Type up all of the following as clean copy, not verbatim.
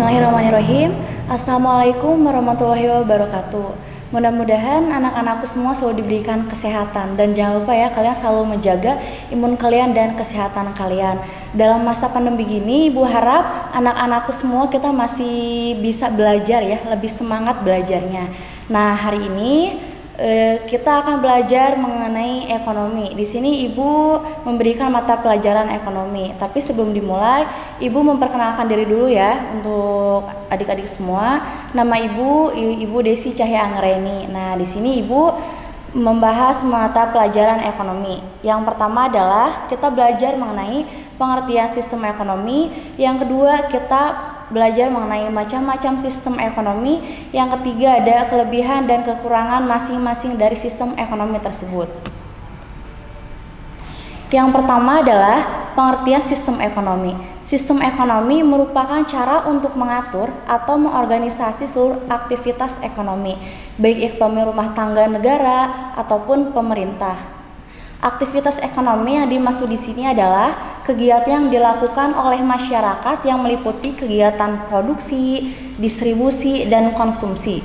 Bismillahirrahmanirrahim. Assalamualaikum warahmatullahi wabarakatuh. Mudah-mudahan anak-anakku semua selalu diberikan kesehatan. Dan jangan lupa ya, kalian selalu menjaga imun kalian dan kesehatan kalian. Dalam masa pandemi gini, Ibu harap anak-anakku semua kita masih bisa belajar ya, lebih semangat belajarnya. Nah, hari ini kita akan belajar mengenai ekonomi. Di sini Ibu memberikan mata pelajaran ekonomi. Tapi sebelum dimulai, Ibu memperkenalkan diri dulu ya untuk adik-adik semua. Nama Ibu Desi Cahya Anggreni. Nah, di sini Ibu membahas mata pelajaran ekonomi. Yang pertama adalah kita belajar mengenai pengertian sistem ekonomi. Yang kedua, kita belajar mengenai macam-macam sistem ekonomi. Yang ketiga, ada kelebihan dan kekurangan masing-masing dari sistem ekonomi tersebut. Yang pertama adalah pengertian sistem ekonomi. Sistem ekonomi merupakan cara untuk mengatur atau mengorganisasi seluruh aktivitas ekonomi, baik ekonomi rumah tangga negara ataupun pemerintah. Aktivitas ekonomi yang dimaksud di sini adalah kegiatan yang dilakukan oleh masyarakat yang meliputi kegiatan produksi, distribusi, dan konsumsi.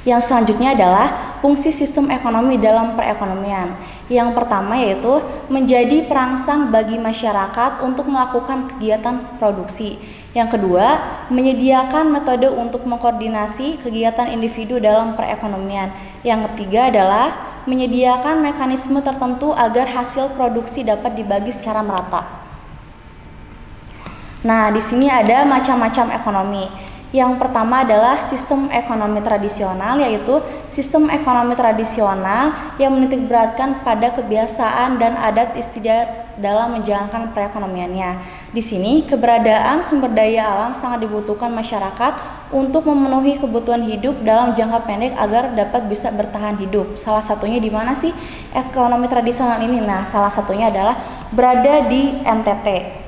Yang selanjutnya adalah fungsi sistem ekonomi dalam perekonomian. Yang pertama yaitu menjadi perangsang bagi masyarakat untuk melakukan kegiatan produksi. Yang kedua, menyediakan metode untuk mengkoordinasi kegiatan individu dalam perekonomian. Yang ketiga adalah menyediakan mekanisme tertentu agar hasil produksi dapat dibagi secara merata. Nah, di sini ada macam-macam ekonomi. Yang pertama adalah sistem ekonomi tradisional, yaitu sistem ekonomi tradisional yang menitikberatkan pada kebiasaan dan adat istiadat dalam menjalankan perekonomiannya. Di sini keberadaan sumber daya alam sangat dibutuhkan masyarakat untuk memenuhi kebutuhan hidup dalam jangka pendek agar dapat bisa bertahan hidup. Salah satunya di mana sih ekonomi tradisional ini? Nah, salah satunya adalah berada di NTT.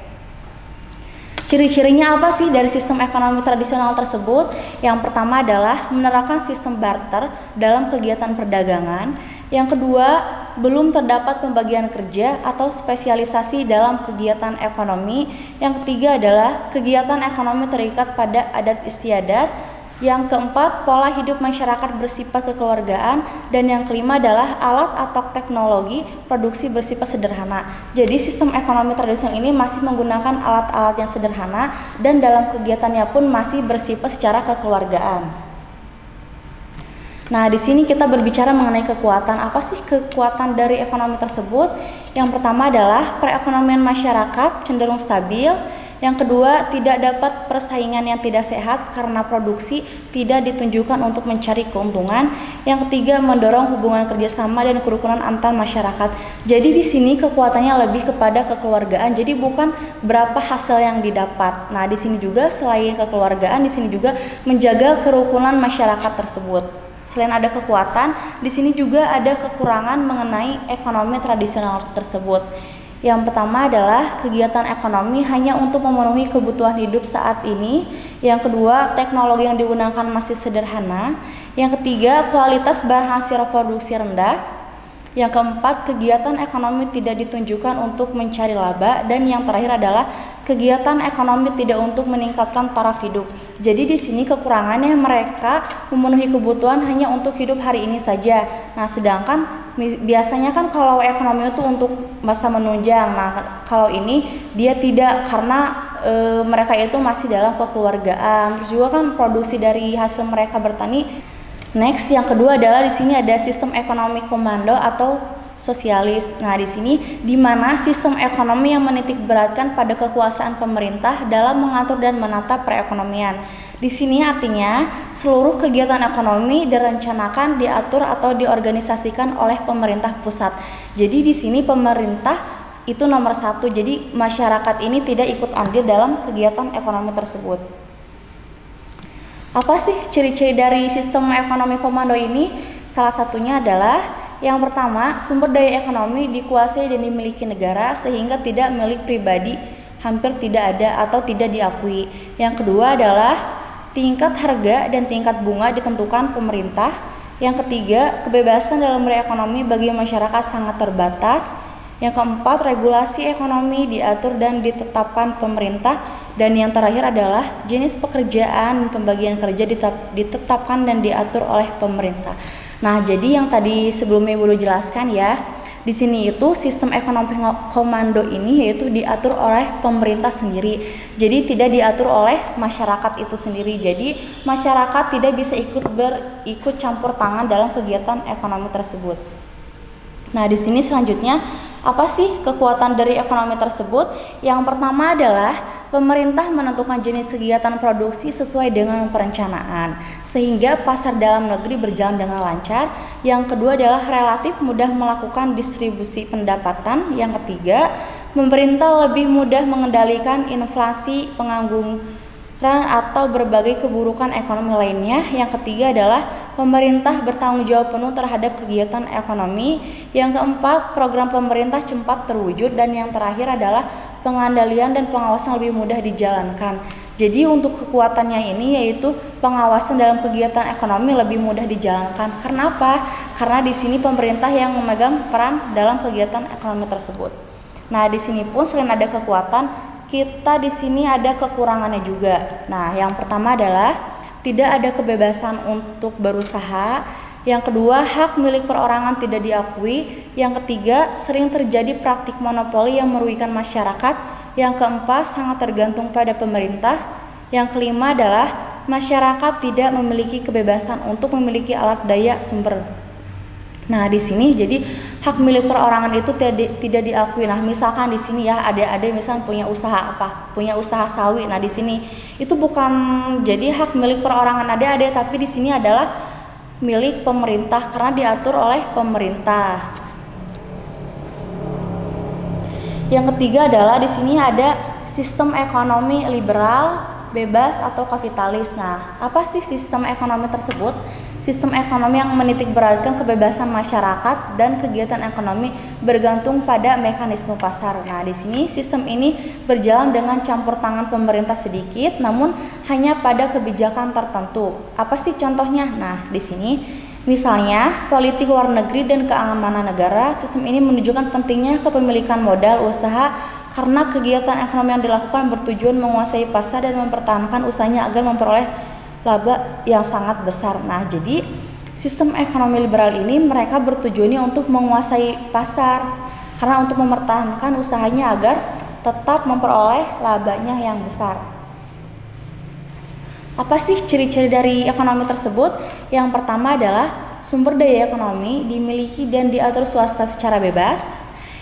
Ciri-cirinya apa sih dari sistem ekonomi tradisional tersebut? Yang pertama adalah menerapkan sistem barter dalam kegiatan perdagangan. Yang kedua, belum terdapat pembagian kerja atau spesialisasi dalam kegiatan ekonomi. Yang ketiga adalah kegiatan ekonomi terikat pada adat istiadat. Yang keempat, pola hidup masyarakat bersifat kekeluargaan. Dan yang kelima adalah alat atau teknologi produksi bersifat sederhana. Jadi sistem ekonomi tradisional ini masih menggunakan alat-alat yang sederhana dan dalam kegiatannya pun masih bersifat secara kekeluargaan. Nah, di sini kita berbicara mengenai kekuatan. Apa sih kekuatan dari ekonomi tersebut? Yang pertama adalah perekonomian masyarakat cenderung stabil. Yang kedua, tidak dapat persaingan yang tidak sehat karena produksi tidak ditunjukkan untuk mencari keuntungan. Yang ketiga, mendorong hubungan kerjasama dan kerukunan antar masyarakat. Jadi di sini kekuatannya lebih kepada kekeluargaan. Jadi bukan berapa hasil yang didapat. Nah, di sini juga selain kekeluargaan, di sini juga menjaga kerukunan masyarakat tersebut. Selain ada kekuatan, di sini juga ada kekurangan mengenai ekonomi tradisional tersebut. Yang pertama adalah kegiatan ekonomi hanya untuk memenuhi kebutuhan hidup saat ini. Yang kedua, teknologi yang digunakan masih sederhana. Yang ketiga, kualitas bahan hasil produksi rendah. Yang keempat, kegiatan ekonomi tidak ditunjukkan untuk mencari laba. Dan yang terakhir adalah kegiatan ekonomi tidak untuk meningkatkan taraf hidup. Jadi di sini kekurangannya mereka memenuhi kebutuhan hanya untuk hidup hari ini saja. Nah, sedangkan biasanya kan kalau ekonomi itu untuk masa menunjang. Nah, kalau ini dia tidak, karena mereka itu masih dalam kekeluargaan. Terus juga kan produksi dari hasil mereka bertani. Next, yang kedua adalah di sini ada sistem ekonomi komando atau sosialis. Nah, di sini di mana sistem ekonomi yang menitikberatkan pada kekuasaan pemerintah dalam mengatur dan menata perekonomian. Di sini artinya seluruh kegiatan ekonomi direncanakan, diatur atau diorganisasikan oleh pemerintah pusat. Jadi di sini pemerintah itu nomor satu. Jadi masyarakat ini tidak ikut andil dalam kegiatan ekonomi tersebut. Apa sih ciri-ciri dari sistem ekonomi komando ini? Salah satunya adalah yang pertama, sumber daya ekonomi dikuasai dan dimiliki negara sehingga tidak milik pribadi, hampir tidak ada atau tidak diakui. Yang kedua adalah tingkat harga dan tingkat bunga ditentukan pemerintah. Yang ketiga, kebebasan dalam berekonomi bagi masyarakat sangat terbatas. Yang keempat, regulasi ekonomi diatur dan ditetapkan pemerintah. Dan yang terakhir adalah jenis pekerjaan, pembagian kerja ditetapkan dan diatur oleh pemerintah. Nah, jadi yang tadi sebelumnya Ibu udah jelaskan ya, di sini itu sistem ekonomi komando ini yaitu diatur oleh pemerintah sendiri. Jadi tidak diatur oleh masyarakat itu sendiri. Jadi masyarakat tidak bisa ikut campur tangan dalam kegiatan ekonomi tersebut. Nah, di sini selanjutnya apa sih kekuatan dari ekonomi tersebut? Yang pertama adalah pemerintah menentukan jenis kegiatan produksi sesuai dengan perencanaan sehingga pasar dalam negeri berjalan dengan lancar. Yang kedua adalah relatif mudah melakukan distribusi pendapatan. Yang ketiga, pemerintah lebih mudah mengendalikan inflasi, pengangguran atau berbagai keburukan ekonomi lainnya. Yang ketiga adalah pemerintah bertanggung jawab penuh terhadap kegiatan ekonomi. Yang keempat, program pemerintah cepat terwujud. Dan yang terakhir adalah pengandalian dan pengawasan lebih mudah dijalankan. Jadi untuk kekuatannya ini yaitu pengawasan dalam kegiatan ekonomi lebih mudah dijalankan. Karena apa? Karena di sini pemerintah yang memegang peran dalam kegiatan ekonomi tersebut. Nah, di sini pun selain ada kekuatan, kita di sini ada kekurangannya juga. Nah, yang pertama adalah tidak ada kebebasan untuk berusaha. Yang kedua, hak milik perorangan tidak diakui. Yang ketiga, sering terjadi praktik monopoli yang merugikan masyarakat. Yang keempat, sangat tergantung pada pemerintah. Yang kelima adalah masyarakat tidak memiliki kebebasan untuk memiliki alat daya sumber. Nah, di sini jadi hak milik perorangan itu tidak diakui. Nah, misalkan di sini ya adik-adik misalkan punya usaha apa? Punya usaha sawi. Nah, di sini itu bukan jadi hak milik perorangan adik-adik, tapi di sini adalah milik pemerintah karena diatur oleh pemerintah. Yang ketiga adalah di sini ada sistem ekonomi liberal, bebas atau kapitalis. Nah, apa sih sistem ekonomi tersebut? Sistem ekonomi yang menitikberatkan kebebasan masyarakat dan kegiatan ekonomi bergantung pada mekanisme pasar. Nah, di sini sistem ini berjalan dengan campur tangan pemerintah sedikit, namun hanya pada kebijakan tertentu. Apa sih contohnya? Nah, di sini misalnya politik luar negeri dan keamanan negara. Sistem ini menunjukkan pentingnya kepemilikan modal usaha karena kegiatan ekonomi yang dilakukan bertujuan menguasai pasar dan mempertahankan usahanya agar memperoleh laba yang sangat besar. Nah, jadi sistem ekonomi liberal ini mereka bertujuannya untuk menguasai pasar karena untuk mempertahankan usahanya agar tetap memperoleh labanya yang besar. Apa sih ciri-ciri dari ekonomi tersebut? Yang pertama adalah sumber daya ekonomi dimiliki dan diatur swasta secara bebas.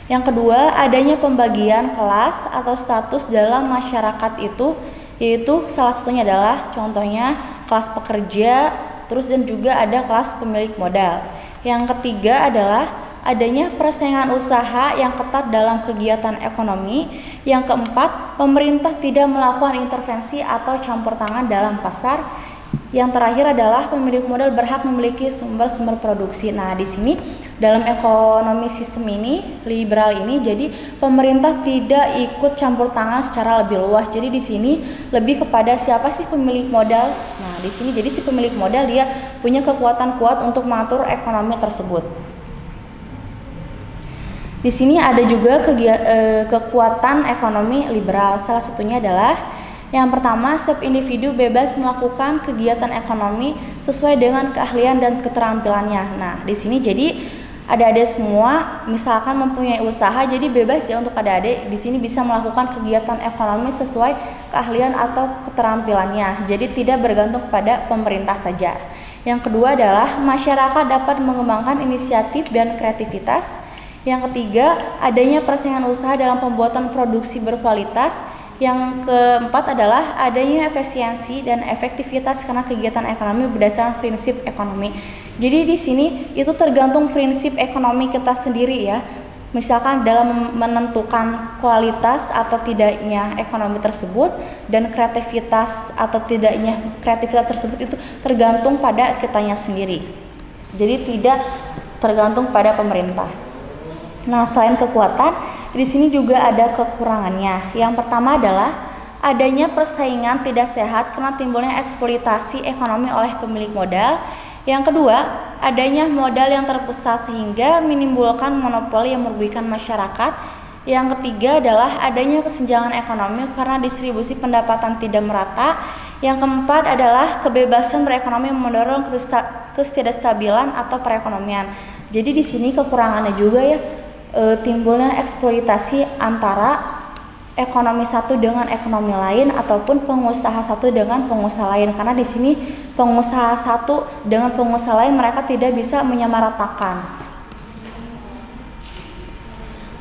Yang kedua, adanya pembagian kelas atau status dalam masyarakat itu, yaitu salah satunya adalah contohnya kelas pekerja, terus dan juga ada kelas pemilik modal. Yang ketiga adalah adanya persaingan usaha yang ketat dalam kegiatan ekonomi. Yang keempat, pemerintah tidak melakukan intervensi atau campur tangan dalam pasar. Yang terakhir adalah pemilik modal berhak memiliki sumber-sumber produksi. Nah, di sini dalam ekonomi sistem ini, liberal ini, jadi pemerintah tidak ikut campur tangan secara lebih luas. Jadi di sini lebih kepada siapa sih pemilik modal. Nah, di sini jadi si pemilik modal dia punya kekuatan kuat untuk mengatur ekonomi tersebut. Di sini ada juga kekuatan ekonomi liberal. Salah satunya adalah yang pertama, setiap individu bebas melakukan kegiatan ekonomi sesuai dengan keahlian dan keterampilannya. Nah, di sini jadi adik-adik semua misalkan mempunyai usaha, jadi bebas ya untuk adik-adik di sini bisa melakukan kegiatan ekonomi sesuai keahlian atau keterampilannya. Jadi tidak bergantung kepada pemerintah saja. Yang kedua adalah masyarakat dapat mengembangkan inisiatif dan kreativitas. Yang ketiga, adanya persaingan usaha dalam pembuatan produksi berkualitas. Yang keempat adalah adanya efisiensi dan efektivitas karena kegiatan ekonomi berdasarkan prinsip ekonomi. Jadi di sini itu tergantung prinsip ekonomi kita sendiri ya. Misalkan dalam menentukan kualitas atau tidaknya ekonomi tersebut dan kreativitas atau tidaknya kreativitas tersebut itu tergantung pada kitanya sendiri. Jadi tidak tergantung pada pemerintah. Nah, selain kekuatan, di sini juga ada kekurangannya. Yang pertama adalah adanya persaingan tidak sehat karena timbulnya eksploitasi ekonomi oleh pemilik modal. Yang kedua, adanya modal yang terpusat sehingga menimbulkan monopoli yang merugikan masyarakat. Yang ketiga adalah adanya kesenjangan ekonomi karena distribusi pendapatan tidak merata. Yang keempat adalah kebebasan berekonomi yang mendorong ketidakstabilan atau perekonomian. Jadi di sini kekurangannya juga ya, timbulnya eksploitasi antara ekonomi satu dengan ekonomi lain ataupun pengusaha satu dengan pengusaha lain, karena di sini pengusaha satu dengan pengusaha lain mereka tidak bisa menyamaratakan.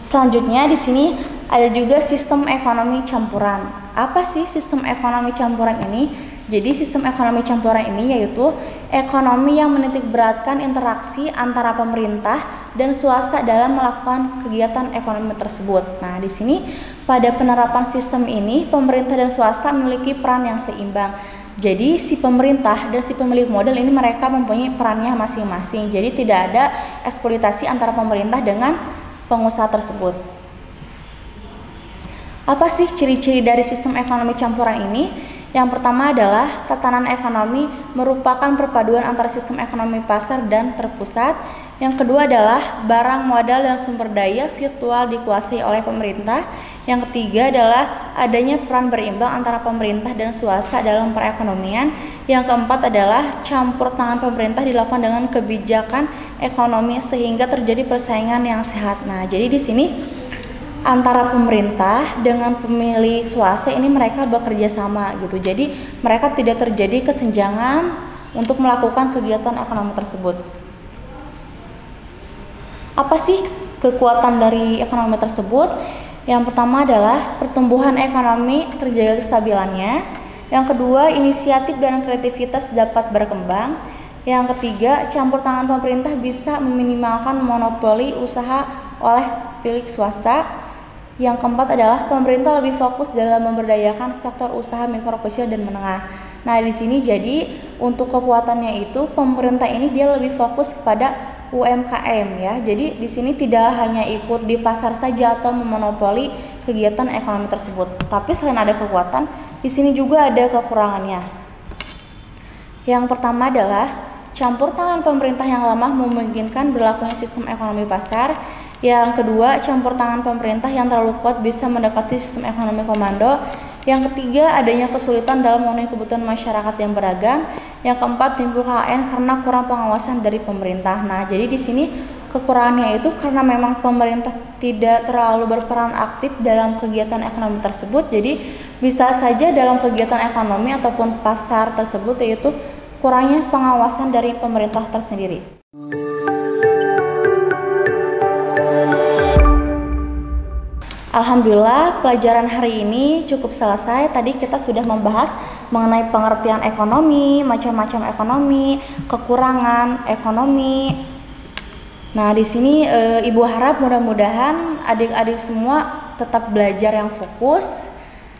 Selanjutnya di sini ada juga sistem ekonomi campuran. Apa sih sistem ekonomi campuran ini? Jadi sistem ekonomi campuran ini yaitu ekonomi yang menitikberatkan interaksi antara pemerintah dan swasta dalam melakukan kegiatan ekonomi tersebut. Nah, di sini pada penerapan sistem ini pemerintah dan swasta memiliki peran yang seimbang. Jadi si pemerintah dan si pemilik modal ini mereka mempunyai perannya masing-masing. Jadi tidak ada eksploitasi antara pemerintah dengan pengusaha tersebut. Apa sih ciri-ciri dari sistem ekonomi campuran ini? Yang pertama adalah tatanan ekonomi merupakan perpaduan antara sistem ekonomi pasar dan terpusat. Yang kedua adalah barang, modal, dan sumber daya virtual dikuasai oleh pemerintah. Yang ketiga adalah adanya peran berimbang antara pemerintah dan swasta dalam perekonomian. Yang keempat adalah campur tangan pemerintah dilakukan dengan kebijakan ekonomi sehingga terjadi persaingan yang sehat. Nah, jadi di sini antara pemerintah dengan pemilik swasta ini mereka bekerja sama gitu. Jadi mereka tidak terjadi kesenjangan untuk melakukan kegiatan ekonomi tersebut. Apa sih kekuatan dari ekonomi tersebut? Yang pertama adalah pertumbuhan ekonomi terjaga kestabilannya. Yang kedua, inisiatif dan kreativitas dapat berkembang. Yang ketiga, campur tangan pemerintah bisa meminimalkan monopoli usaha oleh pemilik swasta. Yang keempat adalah pemerintah lebih fokus dalam memberdayakan sektor usaha mikro, kecil, dan menengah. Nah, di sini jadi untuk kekuatannya itu pemerintah ini dia lebih fokus kepada UMKM ya. Jadi di sini tidak hanya ikut di pasar saja atau memonopoli kegiatan ekonomi tersebut. Tapi selain ada kekuatan, di sini juga ada kekurangannya. Yang pertama adalah campur tangan pemerintah yang lemah memungkinkan berlakunya sistem ekonomi pasar. Yang kedua, campur tangan pemerintah yang terlalu kuat bisa mendekati sistem ekonomi komando. Yang ketiga, adanya kesulitan dalam memenuhi kebutuhan masyarakat yang beragam. Yang keempat, timbul KKN karena kurang pengawasan dari pemerintah. Nah, jadi di sini kekurangannya itu karena memang pemerintah tidak terlalu berperan aktif dalam kegiatan ekonomi tersebut. Jadi bisa saja dalam kegiatan ekonomi ataupun pasar tersebut yaitu kurangnya pengawasan dari pemerintah tersendiri. Alhamdulillah pelajaran hari ini cukup selesai. Tadi kita sudah membahas mengenai pengertian ekonomi, macam-macam ekonomi, kekurangan ekonomi. Nah, di sini Ibu harap mudah-mudahan adik-adik semua tetap belajar yang fokus.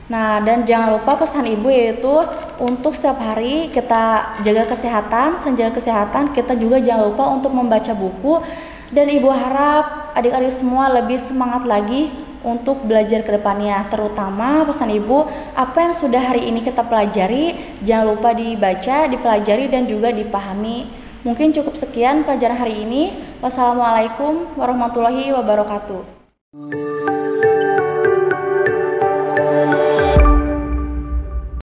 Nah, dan jangan lupa pesan Ibu yaitu untuk setiap hari kita jaga kesehatan. Selain jaga kesehatan, kita juga jangan lupa untuk membaca buku. Dan Ibu harap adik-adik semua lebih semangat lagi untuk belajar ke depannya, terutama pesan Ibu apa yang sudah hari ini kita pelajari jangan lupa dibaca, dipelajari dan juga dipahami. Mungkin cukup sekian pelajaran hari ini. Wassalamualaikum warahmatullahi wabarakatuh.